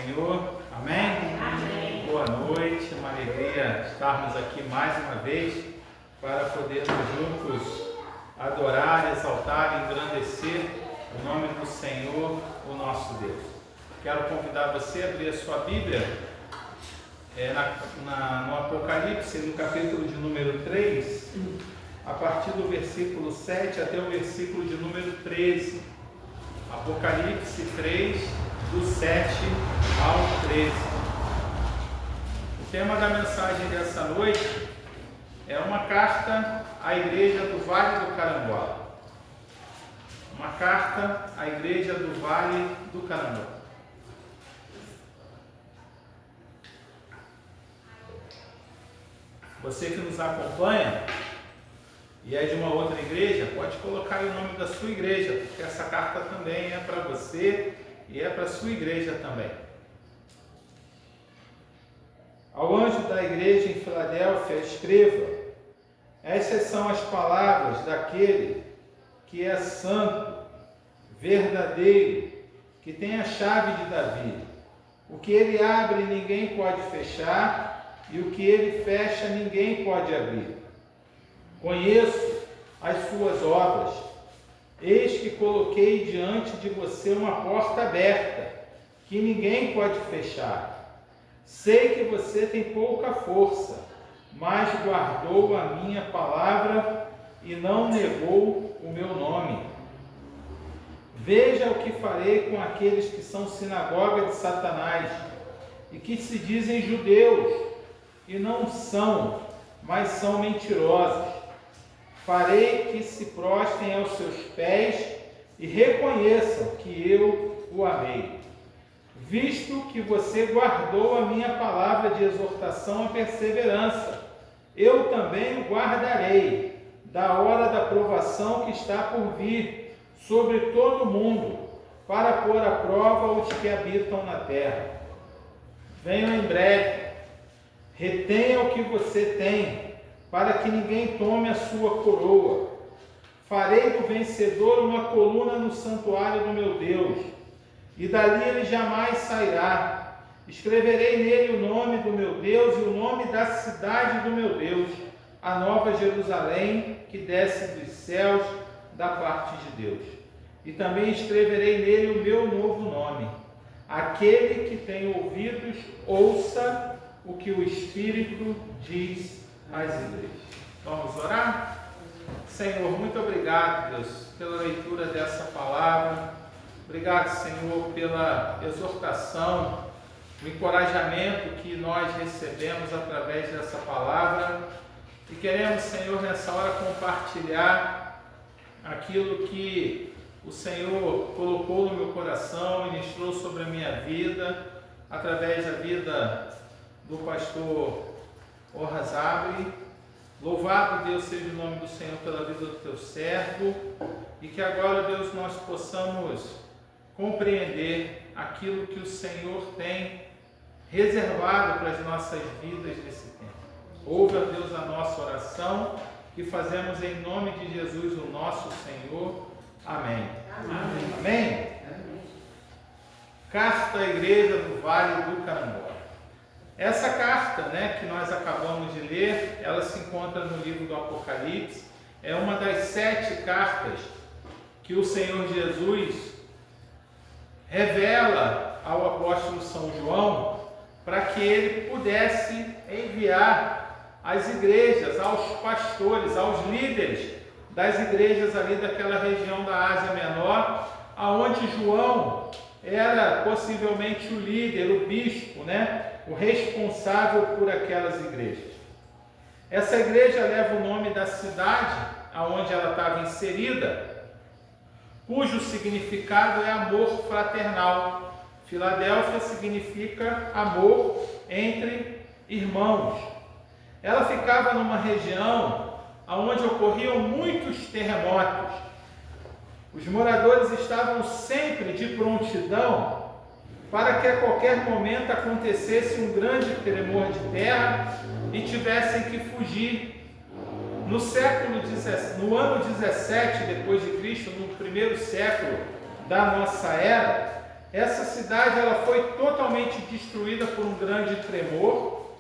Senhor. Amém? Amém. Boa noite, uma alegria estarmos aqui mais uma vez para podermos juntos adorar, exaltar e engrandecer o nome do Senhor, o nosso Deus. Quero convidar você a abrir a sua Bíblia no Apocalipse, no capítulo de número 3, a partir do versículo 7 até o versículo de número 13. Apocalipse 3, do 7 ao 13. O tema da mensagem dessa noite é uma carta à igreja do Vale do Carangola. Uma carta à igreja do Vale do Carangola. Você que nos acompanha e é de uma outra igreja, pode colocar aí o nome da sua igreja, porque essa carta também é para você e é para a sua igreja também. Ao anjo da igreja em Filadélfia, escreva: essas são as palavras daquele que é santo, verdadeiro, que tem a chave de Davi. O que ele abre, ninguém pode fechar, e o que ele fecha, ninguém pode abrir. Conheço as suas obras. Eis que coloquei diante de você uma porta aberta, que ninguém pode fechar. Sei que você tem pouca força, mas guardou a minha palavra e não negou o meu nome. Veja o que farei com aqueles que são sinagoga de Satanás e que se dizem judeus e não são, mas são mentirosos. Farei que se prostrem aos seus pés e reconheçam que eu o amei. Visto que você guardou a minha palavra de exortação à perseverança, eu também o guardarei da hora da provação que está por vir sobre todo o mundo, para pôr à prova os que habitam na terra. Venham em breve, retenha o que você tem, para que ninguém tome a sua coroa. Farei do vencedor uma coluna no santuário do meu Deus, e dali ele jamais sairá. Escreverei nele o nome do meu Deus e o nome da cidade do meu Deus, a nova Jerusalém, que desce dos céus da parte de Deus. E também escreverei nele o meu novo nome. Aquele que tem ouvidos, ouça o que o Espírito diz às igrejas. Vamos orar? Senhor, muito obrigado, Deus, pela leitura dessa palavra. Obrigado, Senhor, pela exortação, o encorajamento que nós recebemos através dessa palavra. E queremos, Senhor, nessa hora compartilhar aquilo que o Senhor colocou no meu coração, ministrou sobre a minha vida, através da vida do pastor Orrazabri. Louvado, Deus, seja o nome do Senhor pela vida do teu servo, e que agora, Deus, nós possamos compreender aquilo que o Senhor tem reservado para as nossas vidas nesse tempo. Ouve, ó Deus, a nossa oração, que fazemos em nome de Jesus, o nosso Senhor. Amém. Amém. Amém. Carta à igreja do Vale do Carangola. Essa carta, que nós acabamos de ler, ela se encontra no livro do Apocalipse. É uma das 7 cartas que o Senhor Jesus revela ao apóstolo São João, para que ele pudesse enviar às igrejas, aos pastores, aos líderes das igrejas ali daquela região da Ásia Menor, aonde João era possivelmente o líder, o bispo, o responsável por aquelas igrejas. Essa igreja leva o nome da cidade aonde ela estava inserida, cujo significado é amor fraternal. Filadélfia significa amor entre irmãos. Ela ficava numa região onde ocorriam muitos terremotos. Os moradores estavam sempre de prontidão para que a qualquer momento acontecesse um grande tremor de terra e tivessem que fugir. No ano 17 depois de Cristo, no primeiro século da nossa era, essa cidade ela foi totalmente destruída por um grande tremor.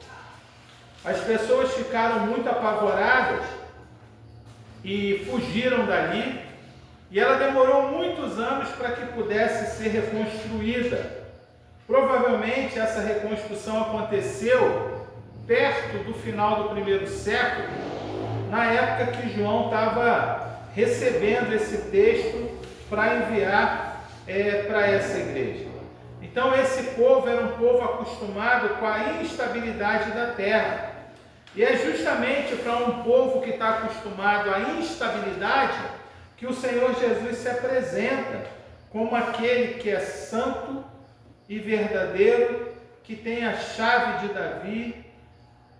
As pessoas ficaram muito apavoradas e fugiram dali. E ela demorou muitos anos para que pudesse ser reconstruída. Provavelmente essa reconstrução aconteceu perto do final do primeiro século, na época que João estava recebendo esse texto para enviar para essa igreja. Então esse povo era um povo acostumado com a instabilidade da terra. E é justamente para um povo que está acostumado à instabilidade que o Senhor Jesus se apresenta como aquele que é santo e verdadeiro, que tem a chave de Davi.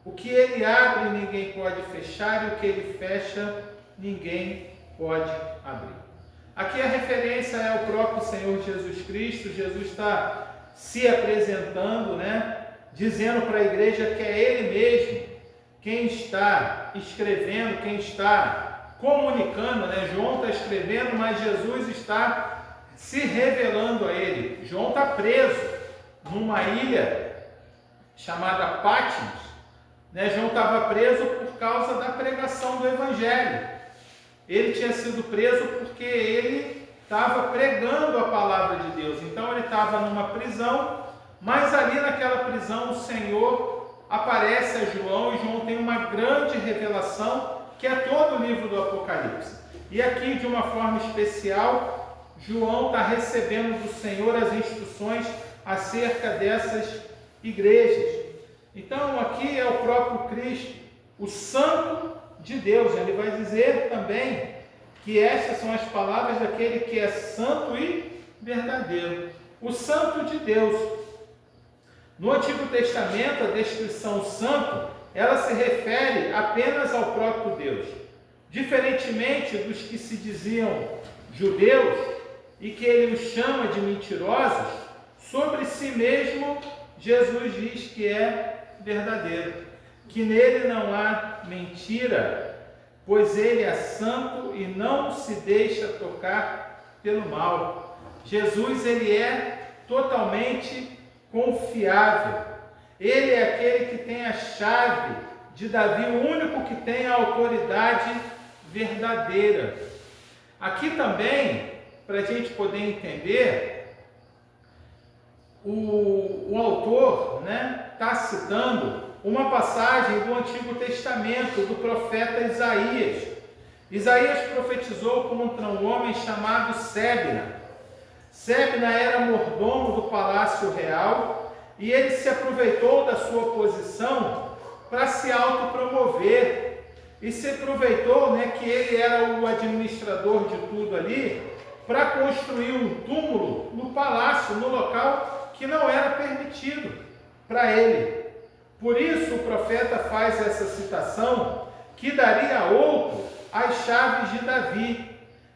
O que ele abre ninguém pode fechar, e o que ele fecha ninguém pode abrir. Aqui a referência é o próprio Senhor Jesus Cristo. Jesus está se apresentando, dizendo para a igreja que é Ele mesmo quem está escrevendo, quem está comunicando. João está escrevendo, mas Jesus está se revelando a ele. João está preso numa ilha chamada Patmos. João estava preso por causa da pregação do Evangelho. Ele tinha sido preso porque ele estava pregando a palavra de Deus. Então ele estava numa prisão, mas ali naquela prisão o Senhor aparece a João, e João tem uma grande revelação, que é todo o livro do Apocalipse. E aqui, de uma forma especial, João está recebendo do Senhor as instruções acerca dessas igrejas. Então aqui é o próprio Cristo, o Santo de Deus. Ele vai dizer também que estas são as palavras daquele que é santo e verdadeiro. O Santo de Deus. No Antigo Testamento, a descrição santo, ela se refere apenas ao próprio Deus. Diferentemente dos que se diziam judeus e que ele os chama de mentirosos, sobre si mesmo Jesus diz que é verdadeiro, que nele não há mentira, pois ele é santo e não se deixa tocar pelo mal. Jesus, ele é totalmente confiável. Ele é aquele que tem a chave de Davi, o único que tem a autoridade verdadeira. Aqui também, para a gente poder entender, o autor está citando uma passagem do Antigo Testamento, do profeta Isaías. Isaías profetizou contra um homem chamado Sebna. Sebna era mordomo do palácio real, e ele se aproveitou da sua posição para se autopromover, e se aproveitou que ele era o administrador de tudo ali, para construir um túmulo no palácio, no local que não era permitido para ele. Por isso o profeta faz essa citação, que daria a outro as chaves de Davi.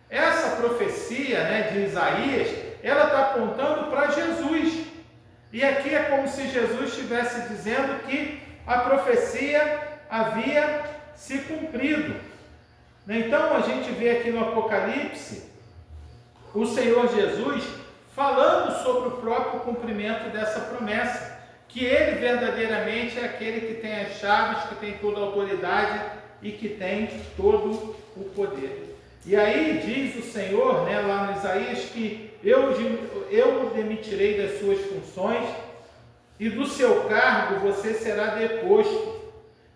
Essa profecia de Isaías, ela está apontando para Jesus. E aqui é como se Jesus estivesse dizendo que a profecia havia se cumprido. Então a gente vê aqui no Apocalipse o Senhor Jesus falando sobre o próprio cumprimento dessa promessa, que ele verdadeiramente é aquele que tem as chaves, que tem toda a autoridade e que tem todo o poder. E aí diz o Senhor, lá no Isaías, que eu o demitirei das suas funções e do seu cargo você será deposto.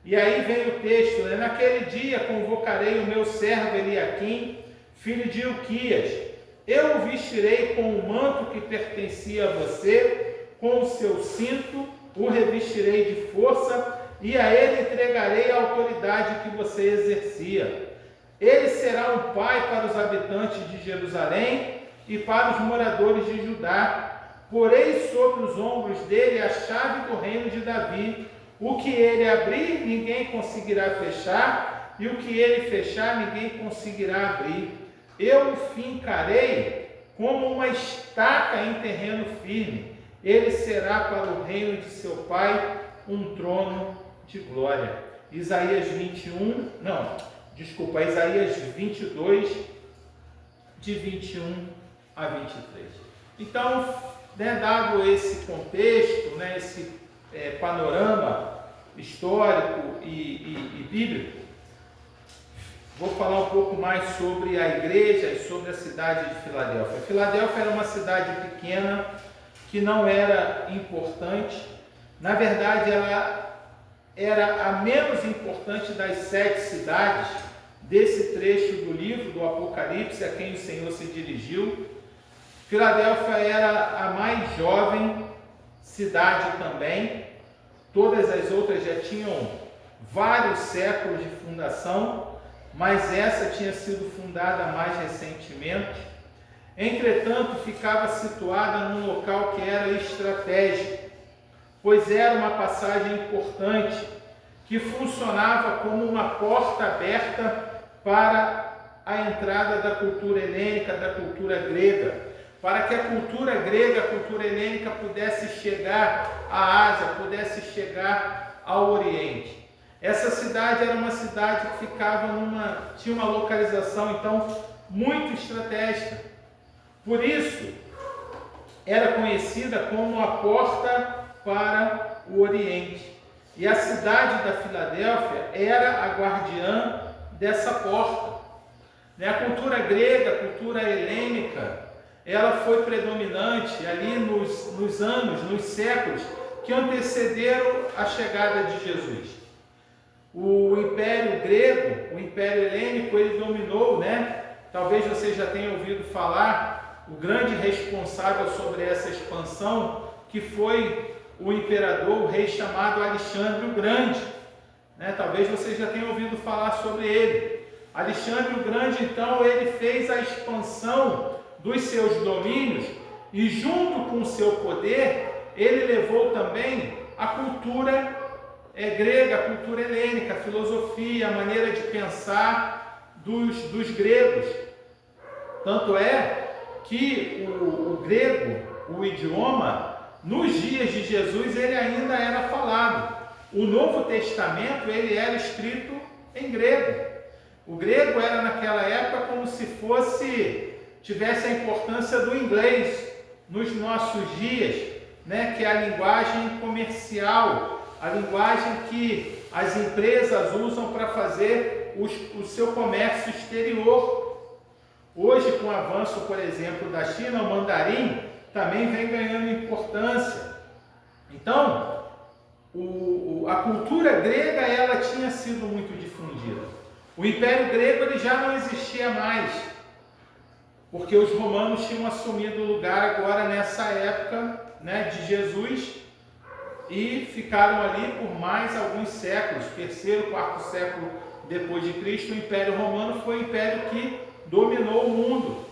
E aí vem o texto, naquele dia convocarei o meu servo Eliaquim, filho de Ilquias. Eu o vestirei com o manto que pertencia a você, com o seu cinto o revestirei de força, e a ele entregarei a autoridade que você exercia. Ele será um pai para os habitantes de Jerusalém e para os moradores de Judá. Porei sobre os ombros dele a chave do reino de Davi. O que ele abrir, ninguém conseguirá fechar, e o que ele fechar, ninguém conseguirá abrir. Eu o fincarei como uma estaca em terreno firme. Ele será para o reino de seu pai um trono de glória. Isaías 22, de 21 a 23. Então, né, dado esse contexto, né, esse panorama histórico e bíblico, vou falar um pouco mais sobre a igreja e sobre a cidade de Filadélfia. Filadélfia era uma cidade pequena, que não era importante. Na verdade, ela era a menos importante das 7 cidades desse trecho do livro do Apocalipse, a quem o Senhor se dirigiu. Filadélfia era a mais jovem cidade também. Todas as outras já tinham vários séculos de fundação, mas essa tinha sido fundada mais recentemente. Entretanto, ficava situada num local que era estratégico, pois era uma passagem importante, que funcionava como uma porta aberta para a entrada da cultura helênica, da cultura grega, para que a cultura grega, a cultura helênica pudesse chegar à Ásia, pudesse chegar ao Oriente. Essa cidade era uma cidade que tinha uma localização, então, muito estratégica. Por isso, era conhecida como a porta para o Oriente. E a cidade da Filadélfia era a guardiã dessa porta. A cultura grega, a cultura helênica, ela foi predominante ali nos anos, nos séculos que antecederam a chegada de Jesus. O Império Grego, o Império Helênico, ele dominou, talvez você já tenha ouvido falar, o grande responsável sobre essa expansão, que foi o imperador, o rei chamado Alexandre o Grande. Talvez você já tenha ouvido falar sobre ele. Alexandre o Grande, então, ele fez a expansão dos seus domínios e, junto com o seu poder, ele levou também a cultura grega, a cultura helênica, a filosofia, a maneira de pensar dos gregos. Tanto é que o grego, o idioma, nos dias de Jesus, ele ainda era falado. O Novo Testamento, ele era escrito em grego. O grego era naquela época como se tivesse a importância do inglês nos nossos dias, que é a linguagem comercial, a linguagem que as empresas usam para fazer o seu comércio exterior. Hoje, com o avanço, por exemplo, da China, o mandarim também vem ganhando importância. Então, a cultura grega, ela tinha sido muito difundida. O Império Grego, ele já não existia mais, porque os romanos tinham assumido o lugar agora nessa época, de Jesus, e ficaram ali por mais alguns séculos, 3º, 4º século depois de Cristo. O Império Romano foi o império que dominou o mundo.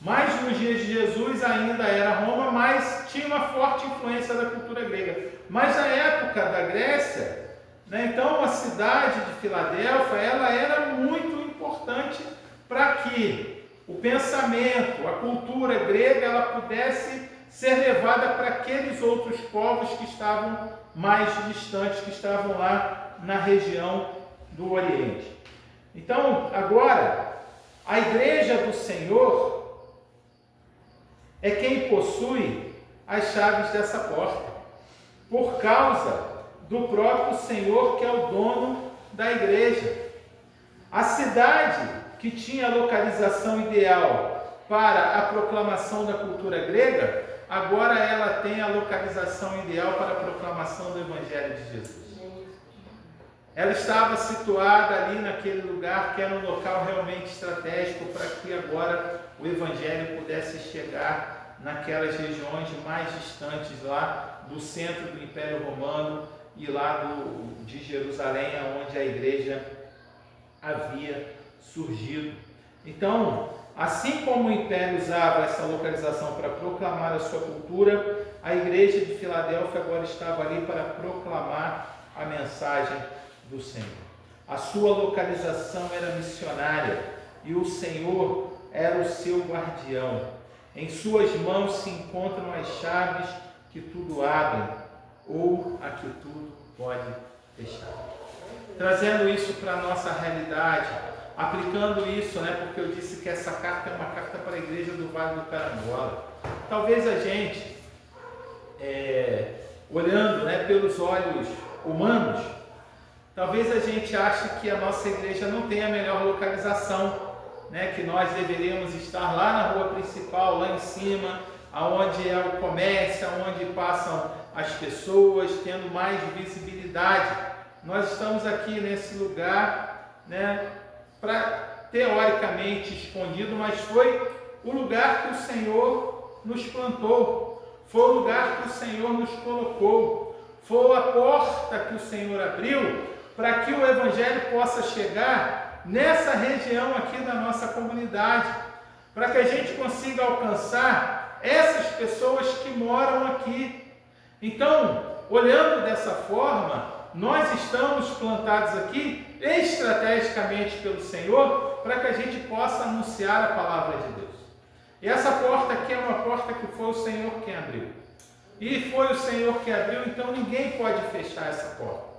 Mas nos dias de Jesus ainda era Roma, mas tinha uma forte influência da cultura grega. Mas na época da Grécia, então a cidade de Filadélfia, ela era muito importante para que o pensamento, a cultura grega, ela pudesse ser levada para aqueles outros povos que estavam mais distantes, que estavam lá na região do Oriente. Então, agora, a igreja do Senhor é quem possui as chaves dessa porta, por causa do próprio Senhor, que é o dono da igreja. A cidade que tinha a localização ideal para a proclamação da cultura grega, agora ela tem a localização ideal para a proclamação do Evangelho de Jesus. Ela estava situada ali naquele lugar que era um local realmente estratégico para que agora o Evangelho pudesse chegar naquelas regiões mais distantes lá do centro do Império Romano e lá de Jerusalém, onde a igreja havia surgido. Então, assim como o Império usava essa localização para proclamar a sua cultura, a igreja de Filadélfia agora estava ali para proclamar a mensagem do Senhor. A sua localização era missionária e o Senhor era o seu guardião. Em suas mãos se encontram as chaves que tudo abrem ou a que tudo pode fechar. Trazendo isso para a nossa realidade, aplicando isso, porque eu disse que essa carta é uma carta para a igreja do Vale do Carangola. Talvez a gente olhando, né, pelos olhos humanos, talvez a gente ache que a nossa igreja não tem a melhor localização, né, que nós deveríamos estar lá na rua principal, lá em cima, aonde é o comércio, aonde passam as pessoas, tendo mais visibilidade. Nós estamos aqui nesse lugar, né, teoricamente escondido, mas foi o lugar que o Senhor nos plantou, foi o lugar que o Senhor nos colocou, foi a porta que o Senhor abriu para que o Evangelho possa chegar nessa região aqui da nossa comunidade, para que a gente consiga alcançar essas pessoas que moram aqui. Então, olhando dessa forma, nós estamos plantados aqui estrategicamente pelo Senhor para que a gente possa anunciar a palavra de Deus. E essa porta aqui é uma porta que foi o Senhor quem abriu. E foi o Senhor que abriu, então ninguém pode fechar essa porta.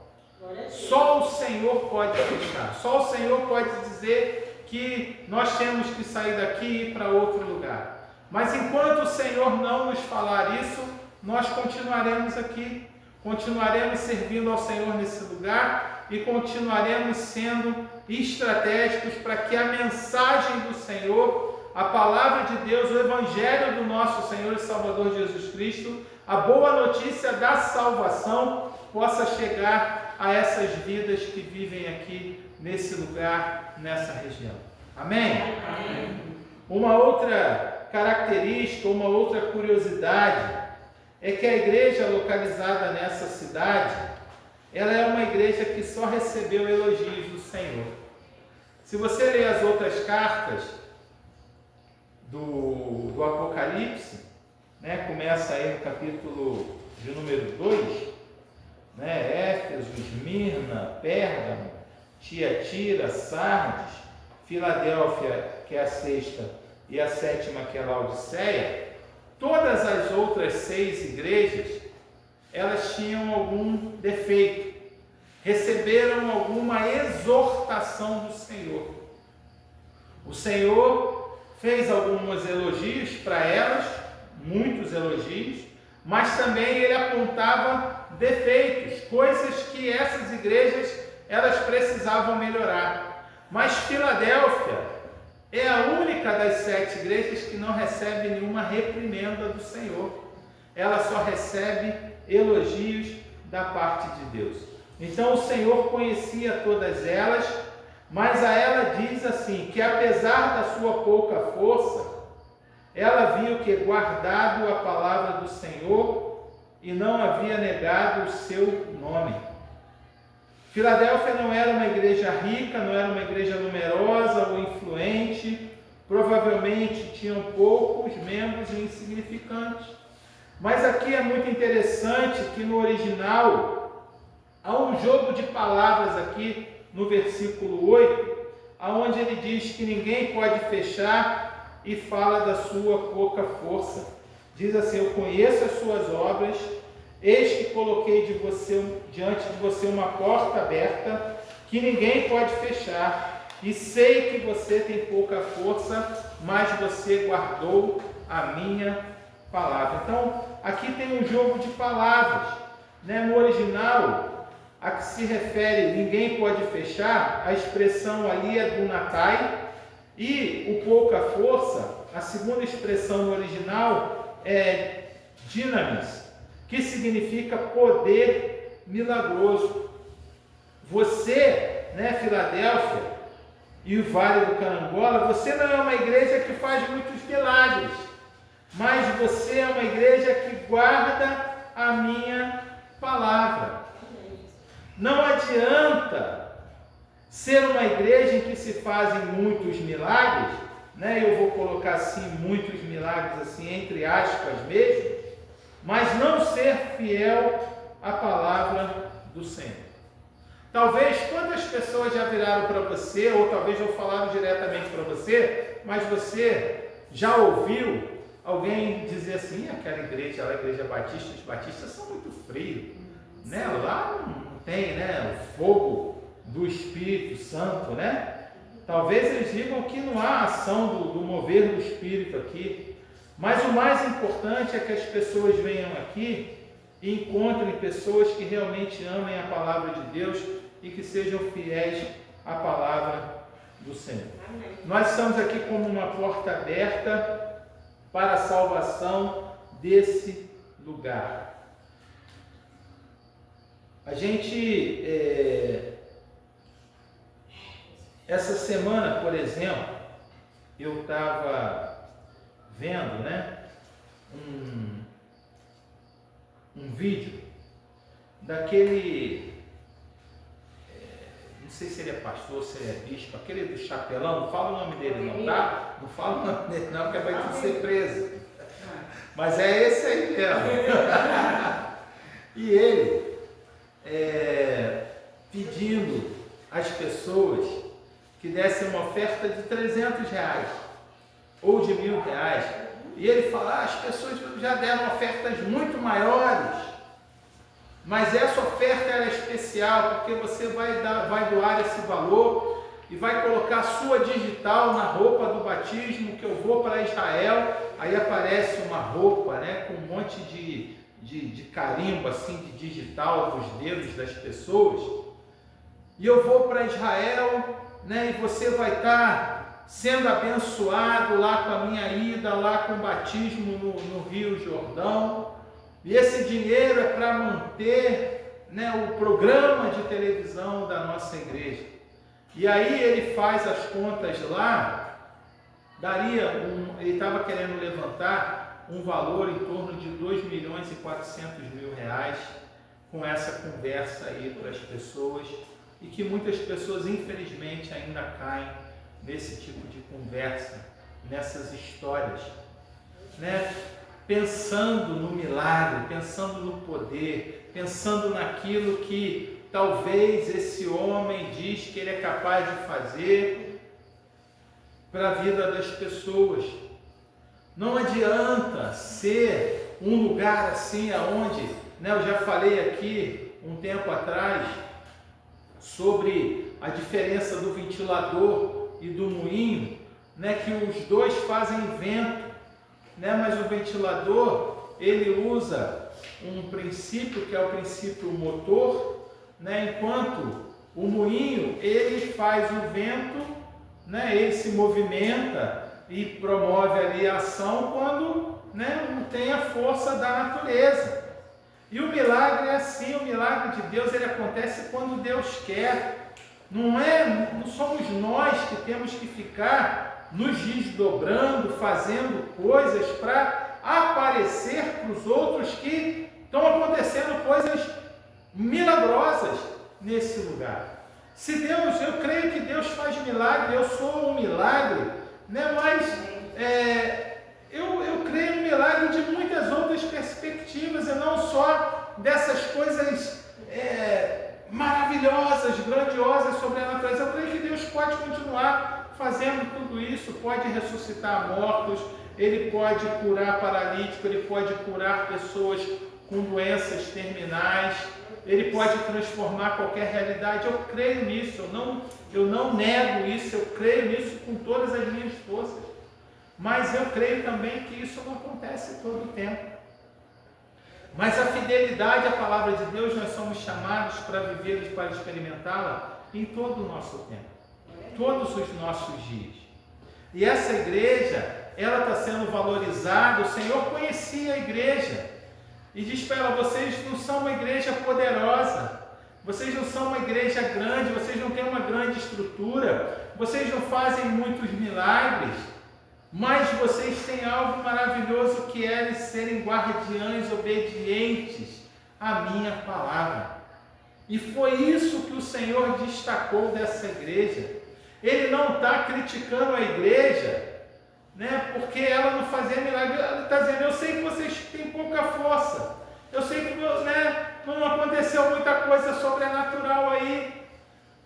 Só o Senhor pode fechar. Só o Senhor pode dizer que nós temos que sair daqui e ir para outro lugar. Mas enquanto o Senhor não nos falar isso, nós continuaremos aqui. Continuaremos servindo ao Senhor nesse lugar e continuaremos sendo estratégicos para que a mensagem do Senhor, a palavra de Deus, o Evangelho do nosso Senhor e Salvador Jesus Cristo, a boa notícia da salvação, possa chegar a essas vidas que vivem aqui nesse lugar, nessa região. Amém? Amém. Uma outra característica, uma outra curiosidade é que a igreja localizada nessa cidade, ela é uma igreja que só recebeu elogios do Senhor. Se você ler as outras cartas do Apocalipse, né, começa aí no capítulo de número 2, né, Éfeso, Esmirna, Pérgamo, Tiatira, Sardes, Filadélfia, que é a sexta, e a sétima, que é a Laodiceia. Todas as outras 6 igrejas, elas tinham algum defeito, receberam alguma exortação do Senhor. O Senhor fez alguns elogios para elas, muitos elogios, mas também ele apontava defeitos, coisas que essas igrejas elas precisavam melhorar. Mas Filadélfia é a única das 7 igrejas que não recebe nenhuma reprimenda do Senhor. Ela só recebe elogios da parte de Deus. Então o Senhor conhecia todas elas, mas a ela diz assim, que apesar da sua pouca força, ela viu que guardado a palavra do Senhor e não havia negado o seu nome. Filadélfia não era uma igreja rica, não era uma igreja numerosa ou influente, provavelmente tinham poucos membros e insignificantes. Mas aqui é muito interessante que no original há um jogo de palavras aqui no versículo 8, onde ele diz que ninguém pode fechar e fala da sua pouca força. Diz assim: eu conheço as suas obras, eis que coloquei diante de você uma porta aberta, que ninguém pode fechar, e sei que você tem pouca força, mas você guardou a minha palavra. Então, aqui tem um jogo de palavras, né? No original, a que se refere ninguém pode fechar, a expressão ali é dunatai, e o pouca força, a segunda expressão no original é dinamis, que significa poder milagroso. Você, né, Filadélfia e o Vale do Carangola, você não é uma igreja que faz muitos milagres, mas você é uma igreja que guarda a minha palavra. Não adianta ser uma igreja em que se fazem muitos milagres, né? Eu vou colocar assim, muitos milagres assim, entre aspas mesmo, mas não ser fiel à palavra do Senhor. Talvez quantas pessoas já viraram para você, ou talvez já falaram diretamente para você, mas você já ouviu alguém dizer assim: aquela igreja, a igreja batista, os batistas são muito frios, né? Lá não tem, né, o fogo do Espírito Santo, né? Talvez eles digam que não há ação do mover do Espírito aqui. Mas o mais importante é que as pessoas venham aqui e encontrem pessoas que realmente amem a palavra de Deus e que sejam fiéis à palavra do Senhor. Amém. Nós estamos aqui como uma porta aberta para a salvação desse lugar. A gente, essa semana, por exemplo, eu estava vendo, um vídeo daquele, não sei se ele é pastor, se ele é bispo, aquele do chapelão, não fala o nome dele não, tá? Não fala o nome dele não, porque vai tudo ser preso. Mas é esse aí mesmo. E ele pedindo às pessoas que dessem uma oferta de R$300 ou de R$1.000. E ele fala, as pessoas já deram ofertas muito maiores, mas essa oferta é especial, porque você vai doar esse valor e vai colocar a sua digital na roupa do batismo, que eu vou para Israel. Aí aparece uma roupa, com um monte de carimbo, assim, de digital dos dedos das pessoas. E eu vou para Israel, e você vai estar sendo abençoado lá com a minha ida, lá com o batismo no Rio Jordão. E esse dinheiro é para manter, o programa de televisão da nossa igreja. E aí ele faz as contas lá, ele estava querendo levantar um valor em torno de R$2.400.000 com essa conversa aí para as pessoas, e que muitas pessoas infelizmente ainda caem nesse tipo de conversa, nessas histórias, pensando no milagre, pensando no poder, pensando naquilo que talvez esse homem diz que ele é capaz de fazer para a vida das pessoas. Não adianta ser um lugar assim aonde, eu já falei aqui um tempo atrás sobre a diferença do ventilador e do moinho, que os dois fazem vento, mas o ventilador ele usa um princípio que é o princípio motor, enquanto o moinho ele faz o vento, ele se movimenta e promove ali a ação quando não tem a força da natureza. E o milagre é assim, o milagre de Deus ele acontece quando Deus quer. Não somos nós que temos que ficar nos desdobrando, fazendo coisas para aparecer para os outros que estão acontecendo coisas milagrosas nesse lugar. Se Deus, eu creio que Deus faz milagre, eu sou um milagre, mas eu creio no milagre de muitas outras perspectivas, e não só dessas coisas maravilhosas, grandiosas sobre a natureza. Eu creio que Deus pode continuar fazendo tudo isso, pode ressuscitar mortos, Ele pode curar paralítico, Ele pode curar pessoas com doenças terminais, Ele pode transformar qualquer realidade. Eu creio nisso, eu não nego isso, eu creio nisso com todas as minhas forças. Mas eu creio também que isso não acontece todo o tempo. Mas a fidelidade à palavra de Deus, nós somos chamados para viver e para experimentá-la em todo o nosso tempo, todos os nossos dias. E essa igreja, ela está sendo valorizada. O Senhor conhecia a igreja e diz para ela: vocês não são uma igreja poderosa, vocês não são uma igreja grande, vocês não têm uma grande estrutura, vocês não fazem muitos milagres, mas vocês têm algo maravilhoso, que é serem guardiães obedientes à minha palavra. E foi isso que o Senhor destacou dessa igreja. Ele não está criticando a igreja, porque ela não fazia milagre. Ele está dizendo: eu sei que vocês têm pouca força, eu sei que não aconteceu muita coisa sobrenatural aí,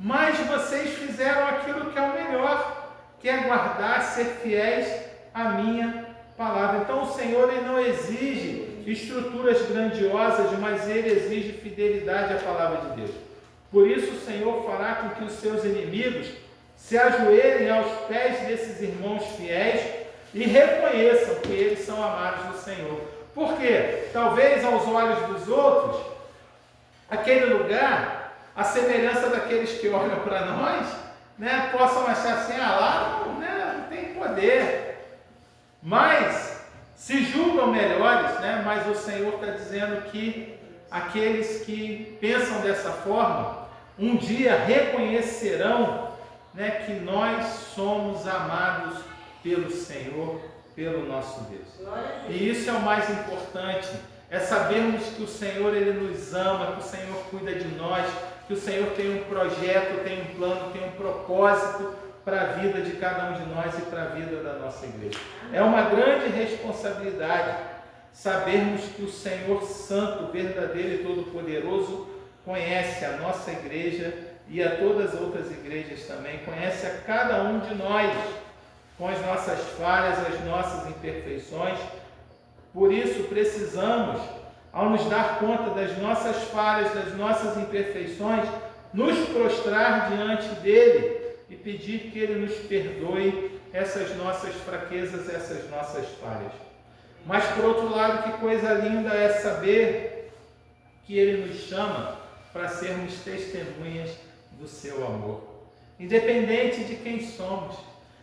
mas vocês fizeram aquilo que é o melhor, que é guardar, ser fiéis à minha palavra. Então o Senhor ele não exige estruturas grandiosas, mas Ele exige fidelidade à palavra de Deus. Por isso o Senhor fará com que os seus inimigos se ajoelhem aos pés desses irmãos fiéis e reconheçam que eles são amados do Senhor. Por quê? Talvez aos olhos dos outros, aquele lugar, a semelhança daqueles que olham para nós, né, possam achar assim, lá não tem poder. Mas se julgam melhores, né? Mas o Senhor está dizendo que aqueles que pensam dessa forma, um dia reconhecerão, né, que nós somos amados pelo Senhor, pelo nosso Deus. E isso é o mais importante, é sabermos que o Senhor, Ele nos ama, que o Senhor cuida de nós, que o Senhor tem um projeto, tem um plano, tem um propósito para a vida de cada um de nós e para a vida da nossa igreja. É uma grande responsabilidade sabermos que o Senhor Santo, verdadeiro e todo-poderoso conhece a nossa igreja e a todas as outras igrejas também, conhece a cada um de nós, com as nossas falhas, as nossas imperfeições. Por isso precisamos, ao nos dar conta das nossas falhas, das nossas imperfeições, nos prostrar diante dele e pedir que ele nos perdoe essas nossas fraquezas, essas nossas falhas. Mas por outro lado, que coisa linda é saber que ele nos chama para sermos testemunhas do seu amor. Independente de quem somos,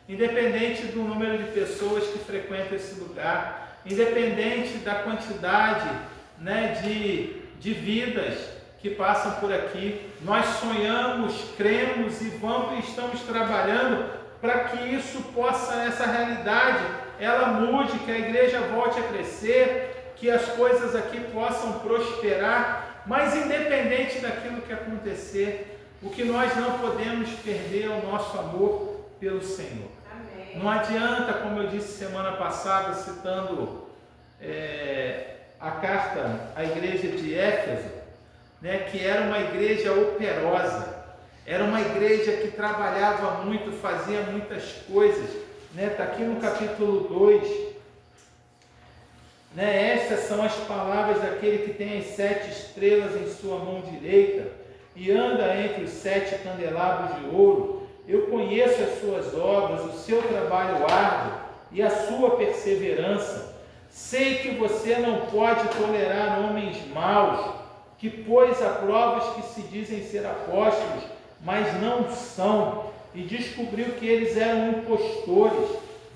independente do número de pessoas que frequentam esse lugar, independente da quantidade, né, de vidas que passam por aqui, nós sonhamos, cremos e estamos trabalhando para que isso possa, essa realidade, ela mude, que a igreja volte a crescer, que as coisas aqui possam prosperar, mas independente daquilo que acontecer, o que nós não podemos perder é o nosso amor pelo Senhor. Amém. Não adianta, como eu disse semana passada, citando a carta à igreja de Éfeso, né, que era uma igreja operosa, era uma igreja que trabalhava muito, fazia muitas coisas, né? Está aqui no capítulo 2, né? Estas são as palavras daquele que tem as 7 estrelas em sua mão direita e anda entre os 7 candelabros de ouro. Eu conheço as suas obras, o seu trabalho árduo e a sua perseverança. Sei que você não pode tolerar homens maus, que pôs a provas que se dizem ser apóstolos, mas não são, e descobriu que eles eram impostores.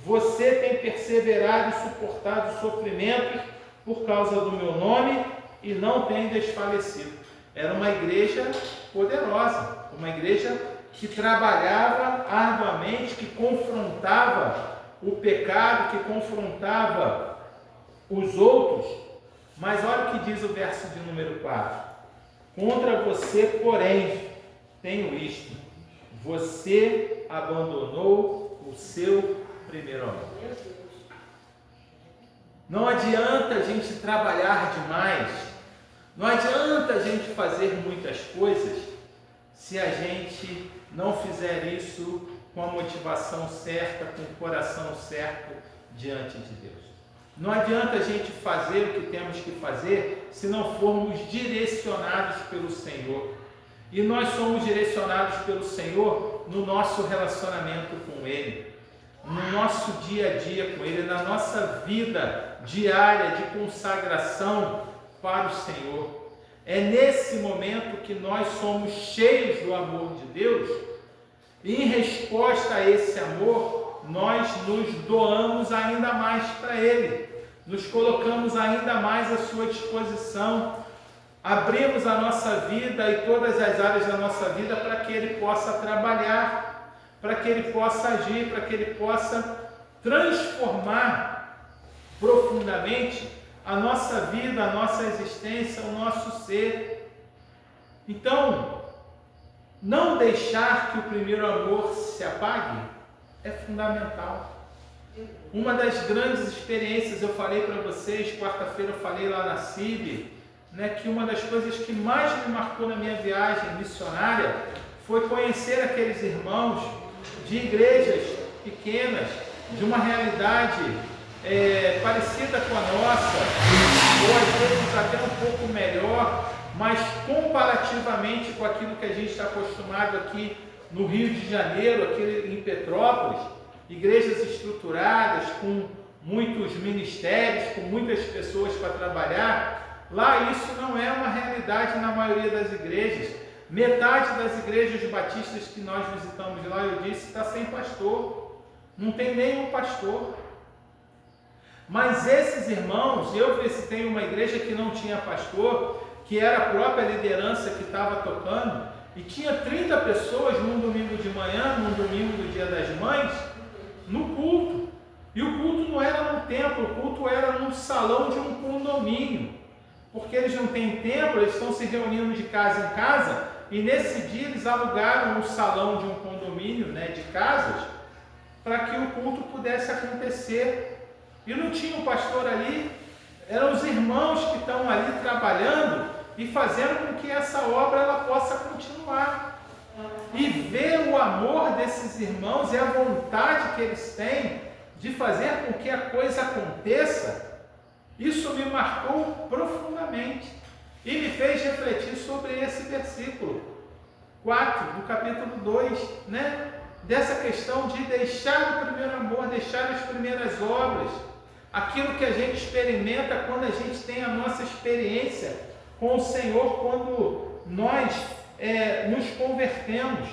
Você tem perseverado e suportado os sofrimentos por causa do meu nome e não tem desfalecido. Era uma igreja poderosa, uma igreja que trabalhava arduamente, que confrontava o pecado, que confrontava os outros. Mas olha o que diz o verso de número 4. Contra você, porém, tenho isto: você abandonou o seu primeiro amor. Não adianta a gente trabalhar demais, não adianta a gente fazer muitas coisas, se a gente não fizer isso com a motivação certa, com o coração certo diante de Deus. Não adianta a gente fazer o que temos que fazer se não formos direcionados pelo Senhor. E nós somos direcionados pelo Senhor no nosso relacionamento com Ele, no nosso dia a dia com Ele, na nossa vida diária de consagração para o Senhor. É nesse momento que nós somos cheios do amor de Deus e, em resposta a esse amor, nós nos doamos ainda mais para Ele, nos colocamos ainda mais à sua disposição, abrimos a nossa vida e todas as áreas da nossa vida para que Ele possa trabalhar, para que Ele possa agir, para que Ele possa transformar profundamente a nossa vida, a nossa existência, o nosso ser. Então, não deixar que o primeiro amor se apague é fundamental. Uma das grandes experiências, eu falei para vocês, quarta-feira eu falei lá na CIB, né, que uma das coisas que mais me marcou na minha viagem missionária foi conhecer aqueles irmãos de igrejas pequenas, de uma realidade parecida com a nossa, ou às vezes até um pouco melhor, mas comparativamente com aquilo que a gente está acostumado aqui no Rio de Janeiro, aqui em Petrópolis, igrejas estruturadas, com muitos ministérios, com muitas pessoas para trabalhar. Lá isso não é uma realidade na maioria das igrejas. Metade das igrejas batistas que nós visitamos lá, eu disse, está sem pastor. Não tem nenhum pastor. Mas esses irmãos, eu visitei uma igreja que não tinha pastor, que era a própria liderança que estava tocando, e tinha 30 pessoas num domingo de manhã, num domingo do Dia das Mães, no culto. E o culto não era no templo, o culto era num salão de um condomínio. Porque eles não têm templo, eles estão se reunindo de casa em casa, e nesse dia eles alugaram um salão de um condomínio, de casas, para que o culto pudesse acontecer. E não tinha um pastor ali, eram os irmãos que estão ali trabalhando e fazendo com que essa obra ela possa continuar. E ver o amor desses irmãos e a vontade que eles têm de fazer com que a coisa aconteça, isso me marcou profundamente e me fez refletir sobre esse versículo 4 do capítulo 2, dessa questão de deixar o primeiro amor, deixar as primeiras obras, aquilo que a gente experimenta quando a gente tem a nossa experiência com o Senhor, quando nós nos convertemos.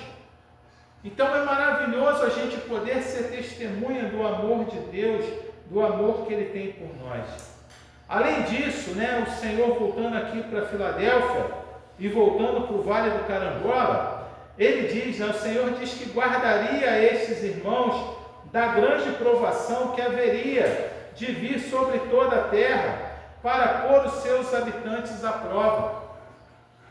Então é maravilhoso a gente poder ser testemunha do amor de Deus, do amor que Ele tem por nós. Além disso, o Senhor, voltando aqui para Filadélfia e voltando para o Vale do Carangola, Ele diz, o Senhor diz que guardaria estes irmãos da grande provação que haveria de vir sobre toda a terra para pôr os seus habitantes à prova.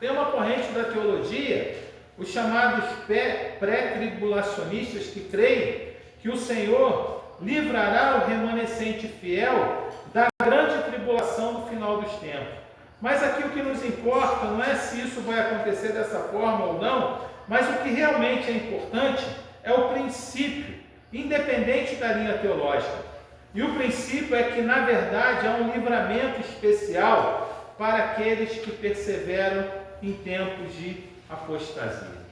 Tem uma corrente da teologia, os chamados pré-tribulacionistas, que creem que o Senhor livrará o remanescente fiel da grande tribulação do final dos tempos. Mas aqui o que nos importa não é se isso vai acontecer dessa forma ou não, mas o que realmente é importante é o princípio, independente da linha teológica. E o princípio é que, na verdade, há um livramento especial para aqueles que perseveram em tempos de apostasia.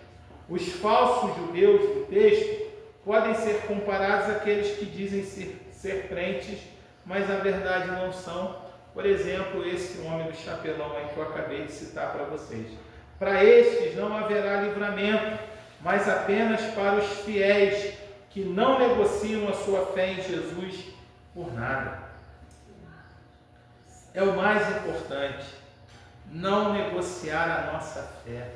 Os falsos judeus do texto podem ser comparados àqueles que dizem ser crentes, mas na verdade não são. Por exemplo, esse homem do chapelão aí que eu acabei de citar para vocês. Para estes não haverá livramento, mas apenas para os fiéis que não negociam a sua fé em Jesus por nada. É o mais importante, não negociar a nossa fé,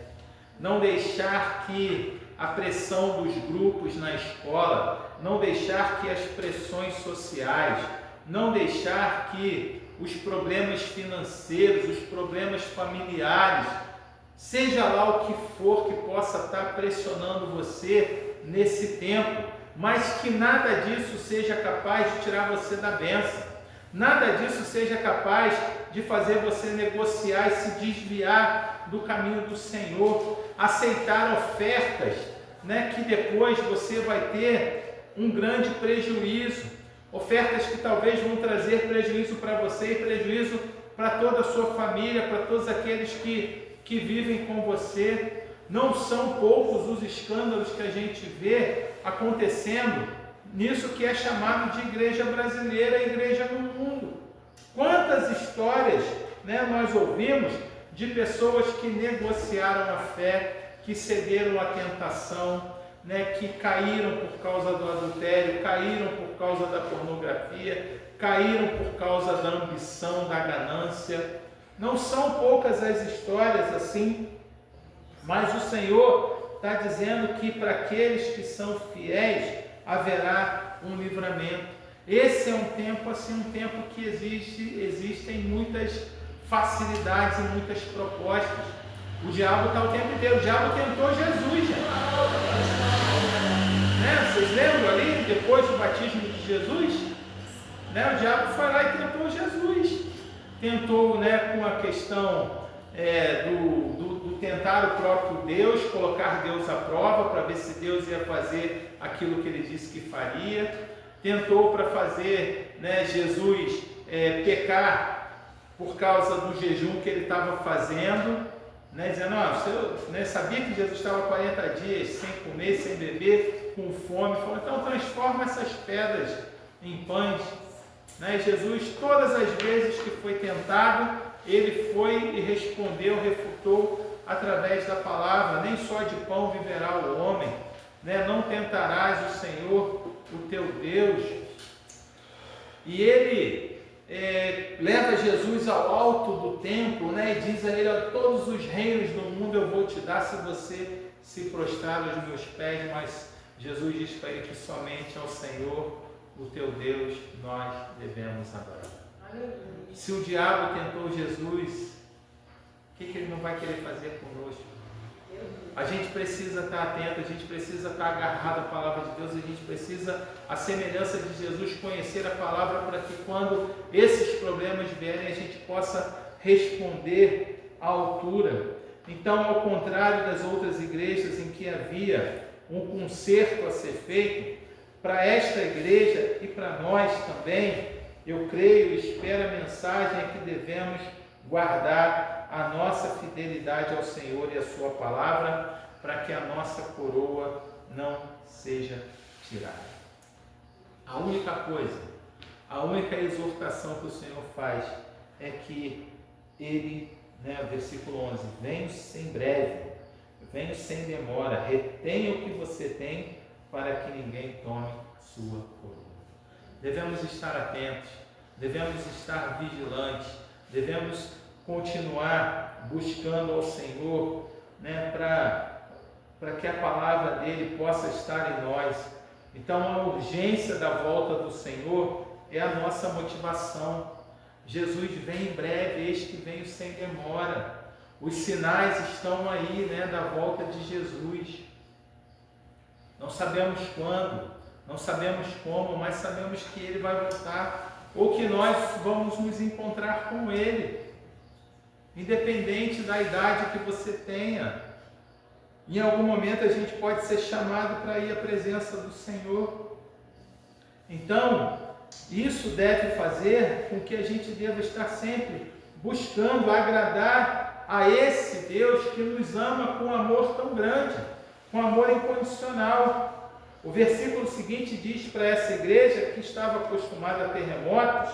não deixar que a pressão dos grupos na escola, não deixar que as pressões sociais, não deixar que os problemas financeiros, os problemas familiares, seja lá o que for que possa estar pressionando você nesse tempo, mas que nada disso seja capaz de tirar você da bênção, nada disso seja capaz de fazer você negociar e se desviar do caminho do Senhor, aceitar ofertas, que depois você vai ter um grande prejuízo, ofertas que talvez vão trazer prejuízo para você e prejuízo para toda a sua família, para todos aqueles que vivem com você. Não são poucos os escândalos que a gente vê acontecendo nisso que é chamado de igreja brasileira, igreja no mundo. Quantas histórias nós ouvimos de pessoas que negociaram a fé, que cederam à tentação, que caíram por causa do adultério, caíram por causa da pornografia, caíram por causa da ambição, da ganância. Não são poucas as histórias assim, mas o Senhor está dizendo que para aqueles que são fiéis haverá um livramento. Esse é um tempo assim, um tempo que existem muitas facilidades e muitas propostas. O diabo está o tempo inteiro. O diabo tentou Jesus, gente. Vocês lembram ali, depois do batismo de Jesus? O diabo foi lá e tentou Jesus. Tentou com a questão do tentar o próprio Deus, colocar Deus à prova para ver se Deus ia fazer aquilo que ele disse que faria. Tentou para fazer Jesus pecar por causa do jejum que ele estava fazendo, dizendo, você sabia que Jesus estava 40 dias sem comer, sem beber, com fome. Falou, então transforma essas pedras em pães. né? Jesus, todas as vezes que foi tentado, ele foi e respondeu, refutou através da palavra. Nem só de pão viverá o homem, né? Não tentarás o Senhor, o teu Deus. E ele leva Jesus ao alto do templo, né? E diz a ele: a todos os reinos do mundo eu vou te dar se você se prostrar aos meus pés. Mas Jesus diz para ele que somente ao Senhor, o teu Deus, nós devemos adorar. Se o diabo tentou Jesus, o que ele não vai querer fazer conosco? A gente precisa estar atento, a gente precisa estar agarrado à palavra de Deus, a gente precisa, à semelhança de Jesus, conhecer a palavra para que quando esses problemas vierem, a gente possa responder à altura. Então, ao contrário das outras igrejas em que havia um conserto a ser feito, para esta igreja e para nós também, eu creio e espero, a mensagem é que devemos guardar a nossa fidelidade ao Senhor e à sua palavra, para que a nossa coroa não seja tirada. A única coisa, a única exortação que o Senhor faz é que ele, versículo 11, venho sem breve, venho sem demora, retenha o que você tem, para que ninguém tome sua coroa. Devemos estar atentos, devemos estar vigilantes, devemos continuar buscando ao Senhor, para que a palavra dele possa estar em nós. Então, a urgência da volta do Senhor é a nossa motivação. Jesus vem em breve, eis que venho sem demora. Os sinais estão aí, da volta de Jesus. Não sabemos quando, não sabemos como, mas sabemos que ele vai voltar, ou que nós vamos nos encontrar com ele. Independente da idade que você tenha, em algum momento a gente pode ser chamado para ir à presença do Senhor. Então, isso deve fazer com que a gente deva estar sempre buscando agradar a esse Deus que nos ama com amor tão grande, com amor incondicional. O versículo seguinte diz para essa igreja que estava acostumada a terremotos,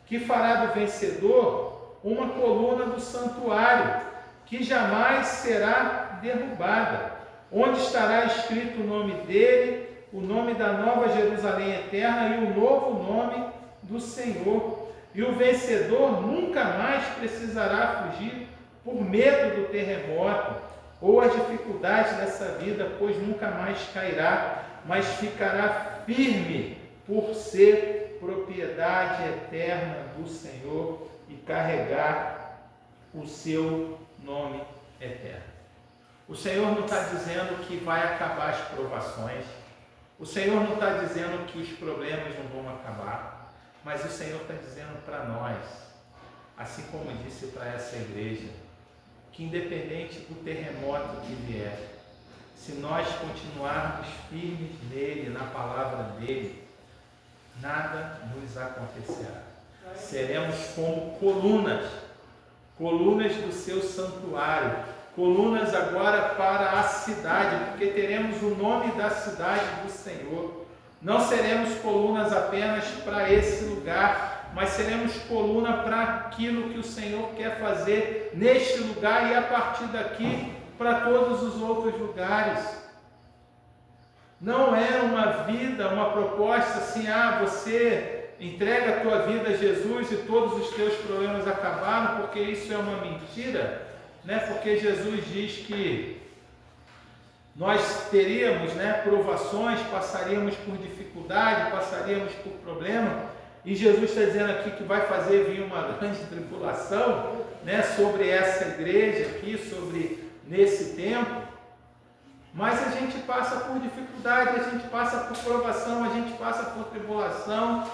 que fará do vencedor uma coluna do santuário, que jamais será derrubada, onde estará escrito o nome dele, o nome da nova Jerusalém eterna e o novo nome do Senhor. E o vencedor nunca mais precisará fugir por medo do terremoto ou as dificuldades dessa vida, pois nunca mais cairá, mas ficará firme por ser propriedade eterna do Senhor e carregar o seu nome eterno. O Senhor não está dizendo que vai acabar as provações, o Senhor não está dizendo que os problemas não vão acabar, mas o Senhor está dizendo para nós, assim como disse para essa igreja, que independente do terremoto que vier, se nós continuarmos firmes nele, na palavra dele, nada nos acontecerá. Seremos como colunas do seu santuário, colunas agora para a cidade, porque teremos o nome da cidade do Senhor. Não seremos colunas apenas para esse lugar, mas seremos coluna para aquilo que o Senhor quer fazer neste lugar e a partir daqui para todos os outros lugares. Não é uma vida, uma proposta assim, você entrega a tua vida a Jesus e todos os teus problemas acabaram, porque isso é uma mentira, porque Jesus diz que nós teríamos provações, passaríamos por dificuldade, passaríamos por problema, e Jesus está dizendo aqui que vai fazer vir uma grande tribulação sobre essa igreja aqui, nesse tempo. Mas a gente passa por dificuldade, a gente passa por provação, a gente passa por tribulação,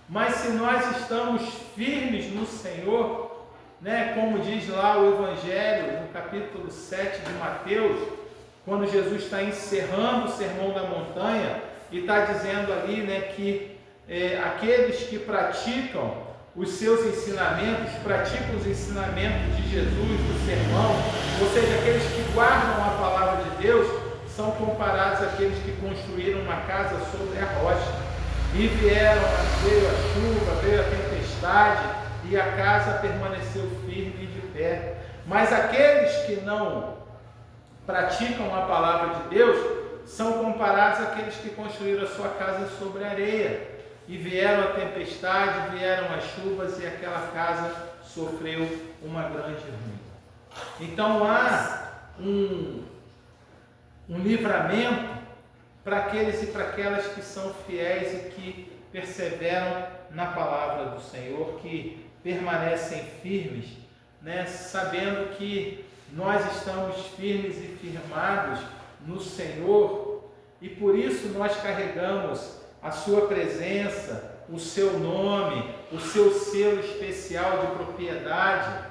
mas se nós estamos firmes no Senhor, como diz lá o Evangelho, no capítulo 7 de Mateus, quando Jesus está encerrando o Sermão da Montanha, e está dizendo ali que aqueles que praticam os seus ensinamentos, praticam os ensinamentos de Jesus, do sermão, ou seja, aqueles que guardam a palavra de Deus, são comparados àqueles que construíram uma casa sobre a rocha. E veio a chuva, veio a tempestade, e a casa permaneceu firme e de pé. Mas aqueles que não praticam a palavra de Deus são comparados àqueles que construíram a sua casa sobre areia. E vieram a tempestade, vieram as chuvas, e aquela casa sofreu uma grande ruína. Então há um livramento para aqueles e para aquelas que são fiéis e que perseveram na palavra do Senhor, que permanecem firmes, né, sabendo que nós estamos firmes e firmados no Senhor, e por isso nós carregamos a sua presença, o seu nome, o seu selo especial de propriedade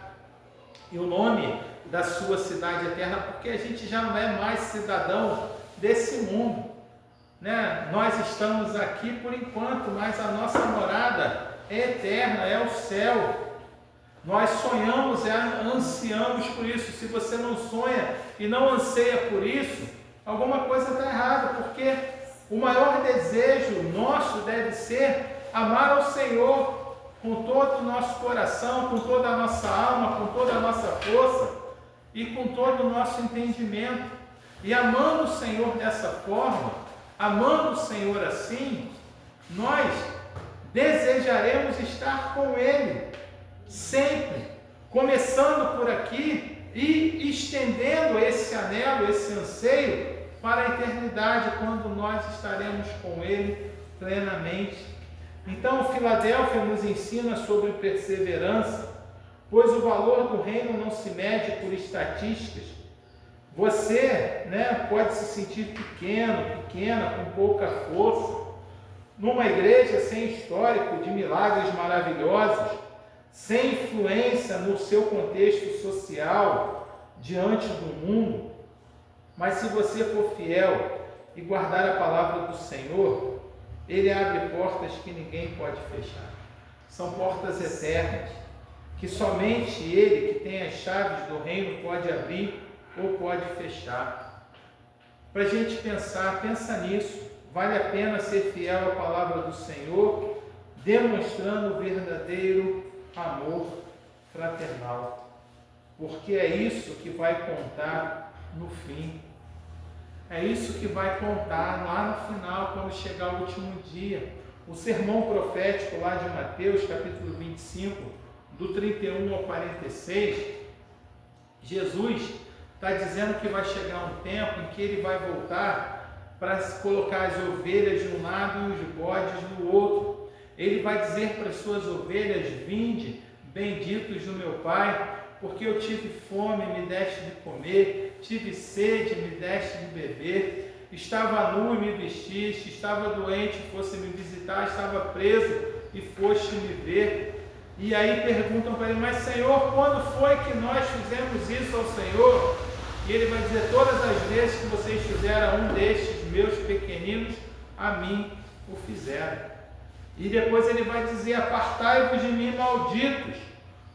e o nome da sua cidade eterna, porque a gente já não é mais cidadão desse mundo, né? Nós estamos aqui por enquanto, mas a nossa morada é eterna, é o céu. Nós sonhamos e ansiamos por isso. Se você não sonha e não anseia por isso, alguma coisa está errada, porque o maior desejo nosso deve ser amar ao Senhor com todo o nosso coração, com toda a nossa alma, com toda a nossa força e com todo o nosso entendimento. E amando o Senhor dessa forma, amando o Senhor assim, nós desejaremos estar com Ele sempre, começando por aqui e estendendo esse anelo, esse anseio para a eternidade, quando nós estaremos com Ele plenamente. Então, Filadélfia nos ensina sobre perseverança, pois o valor do reino não se mede por estatísticas. Você, né, pode se sentir pequena, com pouca força, numa igreja sem histórico de milagres maravilhosos, sem influência no seu contexto social, diante do mundo. Mas se você for fiel e guardar a palavra do Senhor, Ele abre portas que ninguém pode fechar. São portas eternas, que somente Ele, que tem as chaves do reino, pode abrir ou pode fechar. Para a gente pensar, pensa nisso. Vale a pena ser fiel à palavra do Senhor, demonstrando o verdadeiro amor fraternal, porque é isso que vai contar no fim. É isso que vai contar lá no final, quando chegar o último dia. O sermão profético lá de Mateus, capítulo 25, do 31 ao 46, Jesus está dizendo que vai chegar um tempo em que Ele vai voltar para colocar as ovelhas de um lado e os bodes do outro. Ele vai dizer para as suas ovelhas: vinde, benditos do meu Pai, porque eu tive fome, me deste de comer, tive sede, me deste de beber, estava nu e me vestiste, estava doente, fosse me visitar, estava preso e foste me ver. E aí perguntam para ele: mas Senhor, quando foi que nós fizemos isso ao Senhor? E ele vai dizer: todas as vezes que vocês fizeram a um destes meus pequeninos, a mim o fizeram. E depois ele vai dizer: apartai-vos de mim, malditos,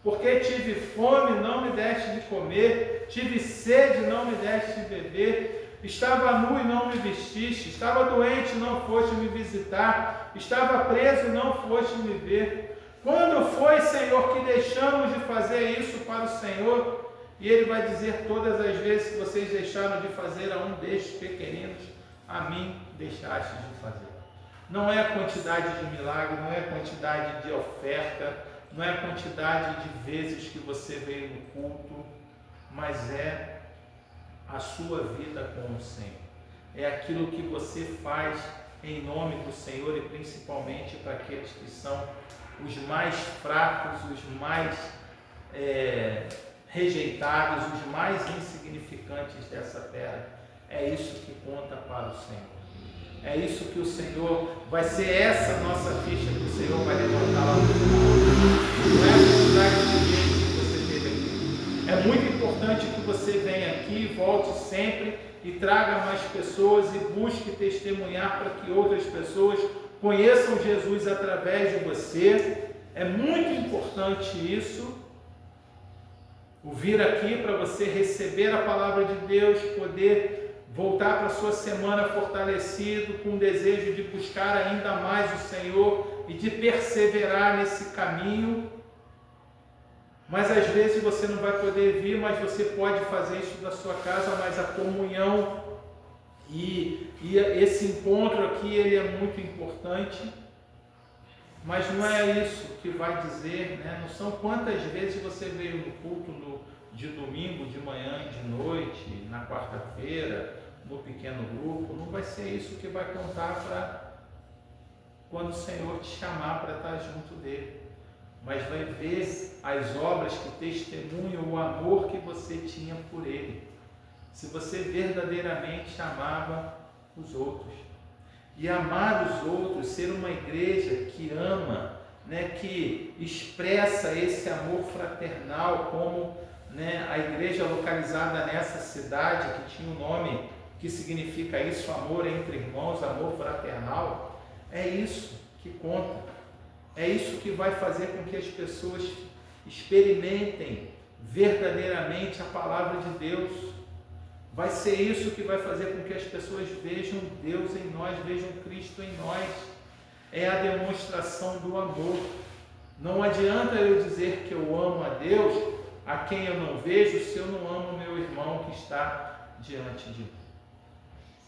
porque tive fome, não me deste de comer, tive sede, não me deste de beber, estava nu e não me vestiste, estava doente, não foste me visitar, estava preso e não foste me ver. Quando foi, Senhor, que deixamos de fazer isso para o Senhor? E ele vai dizer: todas as vezes que vocês deixaram de fazer a um destes pequeninos, a mim deixaste de fazer. Não é a quantidade de milagre, não é a quantidade de oferta, não é a quantidade de vezes que você veio no culto, mas é a sua vida com o Senhor. É aquilo que você faz em nome do Senhor, e principalmente para aqueles que são os mais fracos, os mais rejeitados, os mais insignificantes dessa terra. É isso que conta para o Senhor. É isso que o Senhor, vai ser essa nossa ficha que o Senhor vai levantar lá no final. Não é a quantidade de gente que você teve aqui. É muito importante que você venha aqui, volte sempre e traga mais pessoas e busque testemunhar para que outras pessoas conheçam Jesus através de você. É muito importante isso. O vir aqui para você receber a palavra de Deus, poder voltar para a sua semana fortalecido, com o desejo de buscar ainda mais o Senhor e de perseverar nesse caminho. Mas às vezes você não vai poder vir, mas você pode fazer isso da sua casa, mas a comunhão e esse encontro aqui, ele é muito importante. Mas não é isso que vai dizer, né? Não são quantas vezes você veio no culto de domingo, de manhã e de noite, na quarta-feira, no pequeno grupo. Não vai ser isso que vai contar para quando o Senhor te chamar para estar junto dele. Mas vai ver as obras que testemunham o amor que você tinha por ele. Se você verdadeiramente amava os outros. E amar os outros, ser uma igreja que ama, né, que expressa esse amor fraternal, como, né, a igreja localizada nessa cidade, que tinha um nome que significa isso, amor entre irmãos, amor fraternal, é isso que conta. É isso que vai fazer com que as pessoas experimentem verdadeiramente a palavra de Deus. Vai ser isso que vai fazer com que as pessoas vejam Deus em nós, vejam Cristo em nós. É a demonstração do amor. Não adianta eu dizer que eu amo a Deus a quem eu não vejo, se eu não amo meu irmão que está diante de mim.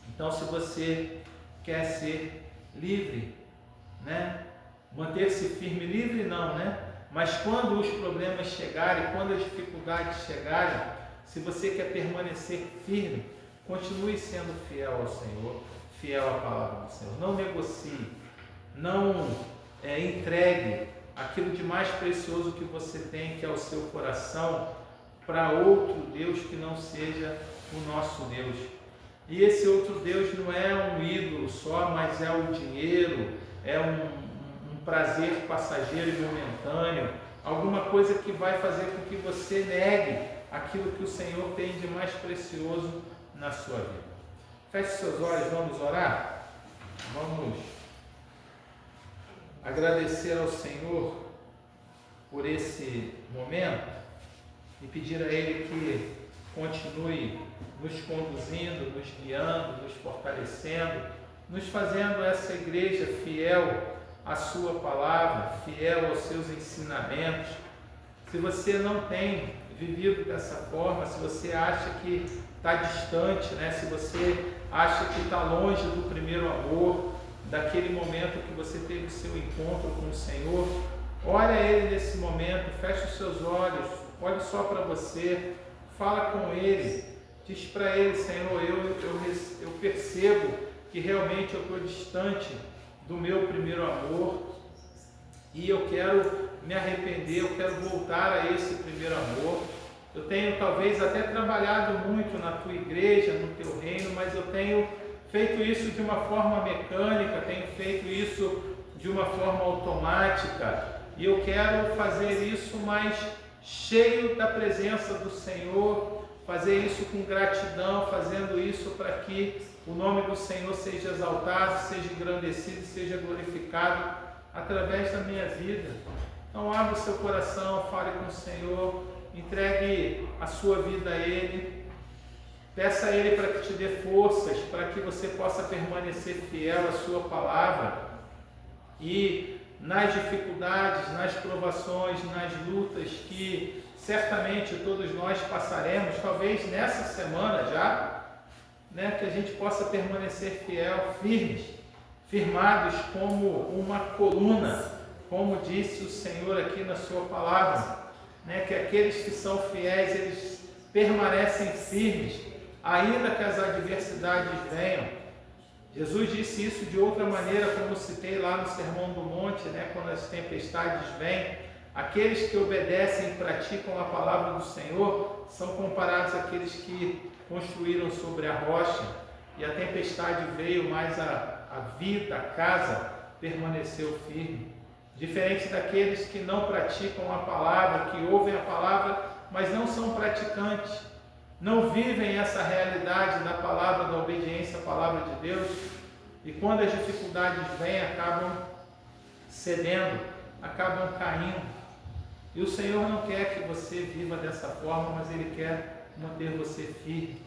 Então, se você quer ser livre, né? Manter-se firme, livre não, né? Mas quando os problemas chegarem, quando as dificuldades chegarem, se você quer permanecer firme, continue sendo fiel ao Senhor, fiel à palavra do Senhor. Não negocie, não entregue aquilo de mais precioso que você tem, que é o seu coração, para outro Deus que não seja o nosso Deus. E esse outro Deus não é um ídolo só, mas é o dinheiro, é um prazer passageiro e momentâneo, alguma coisa que vai fazer com que você negue aquilo que o Senhor tem de mais precioso na sua vida. Feche seus olhos, vamos orar? Vamos agradecer ao Senhor por esse momento e pedir a Ele que continue nos conduzindo, nos guiando, nos fortalecendo, nos fazendo essa igreja fiel à sua palavra, fiel aos seus ensinamentos. Se você não tem vivido dessa forma, se você acha que está distante, né? Se você acha que está longe do primeiro amor, daquele momento que você teve o seu encontro com o Senhor, olha a Ele nesse momento, fecha os seus olhos, olhe só para você, fala com Ele, diz para Ele: Senhor, eu percebo que realmente eu estou distante do meu primeiro amor e eu quero me arrepender, eu quero voltar a esse primeiro amor. Eu tenho talvez até trabalhado muito na tua igreja, no teu reino, mas eu tenho feito isso de uma forma mecânica, tenho feito isso de uma forma automática, e eu quero fazer isso mais cheio da presença do Senhor, fazer isso com gratidão, fazendo isso para que o nome do Senhor seja exaltado, seja engrandecido, seja glorificado através da minha vida. Então abra o seu coração, fale com o Senhor, entregue a sua vida a Ele, peça a Ele para que te dê forças, para que você possa permanecer fiel à sua palavra e nas dificuldades, nas provações, nas lutas que certamente todos nós passaremos, talvez nessa semana já, né, que a gente possa permanecer fiel, firmes, firmados como uma coluna, como disse o Senhor aqui na sua palavra, né, que aqueles que são fiéis, eles permanecem firmes, ainda que as adversidades venham. Jesus disse isso de outra maneira, como citei lá no Sermão do Monte, né, quando as tempestades vêm, aqueles que obedecem e praticam a palavra do Senhor são comparados àqueles que construíram sobre a rocha, e a tempestade veio, mas a vida, a casa, permaneceu firme. Diferente daqueles que não praticam a palavra, que ouvem a palavra, mas não são praticantes, não vivem essa realidade da palavra, da obediência à palavra de Deus, e quando as dificuldades vêm, acabam cedendo, acabam caindo. E o Senhor não quer que você viva dessa forma, mas Ele quer manter você firme.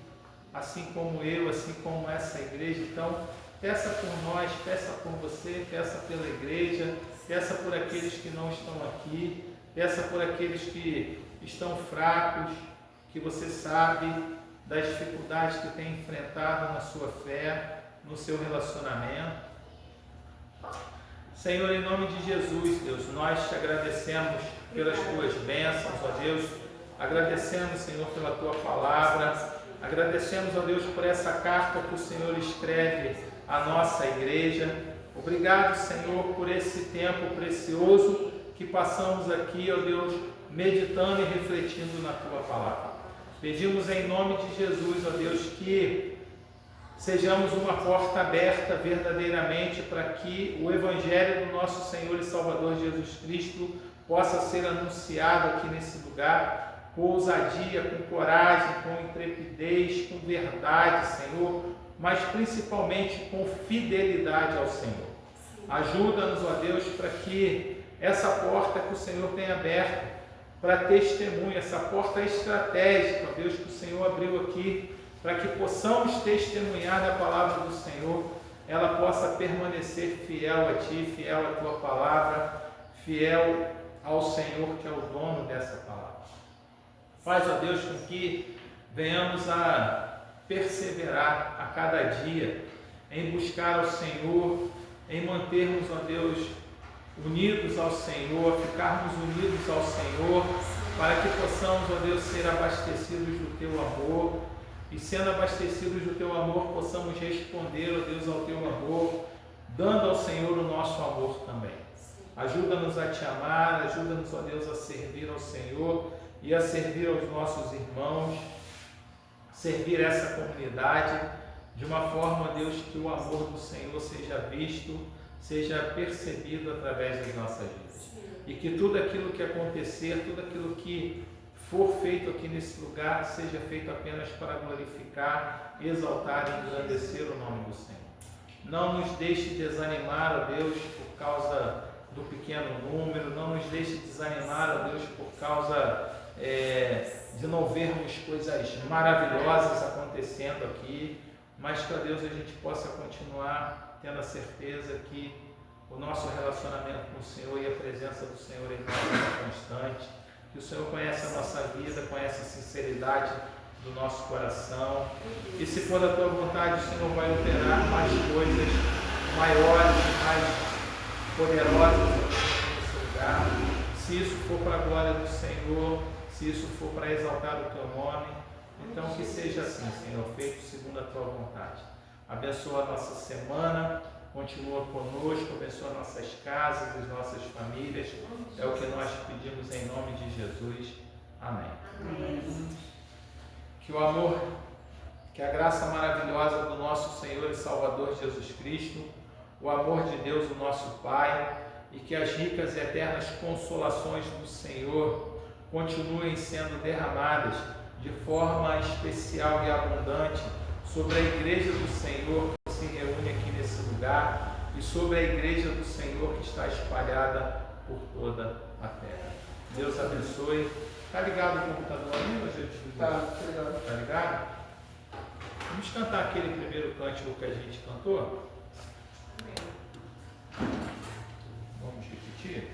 assim como eu, assim como essa igreja. Então, peça por nós, peça por você, peça pela igreja, peça por aqueles que não estão aqui, peça por aqueles que estão fracos, que você sabe das dificuldades que tem enfrentado na sua fé, no seu relacionamento. Senhor, em nome de Jesus, Deus, nós te agradecemos pelas tuas bênçãos, ó Deus. Agradecemos, Senhor, pela tua palavra. Agradecemos, ó Deus, por essa carta que o Senhor escreve à nossa igreja. Obrigado, Senhor, por esse tempo precioso que passamos aqui, ó Deus, meditando e refletindo na tua palavra. Pedimos em nome de Jesus, ó Deus, que sejamos uma porta aberta verdadeiramente para que o Evangelho do nosso Senhor e Salvador Jesus Cristo possa ser anunciado aqui nesse lugar, com ousadia, com coragem, com intrepidez, com verdade, Senhor, mas principalmente com fidelidade ao Senhor. Ajuda-nos, ó Deus, para que essa porta que o Senhor tem aberta para testemunho, essa porta estratégica, ó Deus, que o Senhor abriu aqui, para que possamos testemunhar da palavra do Senhor, ela possa permanecer fiel a Ti, fiel à Tua palavra, fiel ao Senhor que é o dono dessa palavra. Faz, ó Deus, com que venhamos a perseverar a cada dia em buscar ao Senhor, em mantermos, ó Deus, unidos ao Senhor, ficarmos unidos ao Senhor, para que possamos, ó Deus, ser abastecidos do Teu amor, e sendo abastecidos do Teu amor, possamos responder, ó Deus, ao Teu amor, dando ao Senhor o nosso amor também. Ajuda-nos a Te amar, ajuda-nos, ó Deus, a servir ao Senhor e a servir aos nossos irmãos, servir essa comunidade de uma forma, ó Deus, que o amor do Senhor seja visto, seja percebido através das nossas vidas. E que tudo aquilo que acontecer, tudo aquilo que for feito aqui nesse lugar, seja feito apenas para glorificar, exaltar e engrandecer o nome do Senhor. Não nos deixe desanimar, ó Deus, por causa do pequeno número, não nos deixe desanimar, ó Deus, por causa de não vermos coisas maravilhosas acontecendo aqui, mas que, ó Deus, a gente possa continuar tendo a certeza que o nosso relacionamento com o Senhor e a presença do Senhor em nós é constante, que o Senhor conhece a nossa vida, conhece a sinceridade do nosso coração, e se for da Tua vontade, o Senhor vai operar mais coisas maiores, mais poderosas nesse lugar. Se isso for para a glória do Senhor, se isso for para exaltar o Teu nome, então que seja assim, Senhor, feito segundo a Tua vontade. Abençoa a nossa semana, continua conosco, abençoa nossas casas, as nossas famílias. É o que nós pedimos em nome de Jesus. Amém. Amém. Que o amor, que a graça maravilhosa do nosso Senhor e Salvador Jesus Cristo, o amor de Deus, o nosso Pai, e que as ricas e eternas consolações do Senhor continuem sendo derramadas de forma especial e abundante sobre a igreja do Senhor que se reúne aqui nesse lugar e sobre a igreja do Senhor que está espalhada por toda a terra. Deus abençoe. Está ligado o computador aí, gente? Está ligado? Vamos cantar aquele primeiro cântico que a gente cantou? Vamos repetir?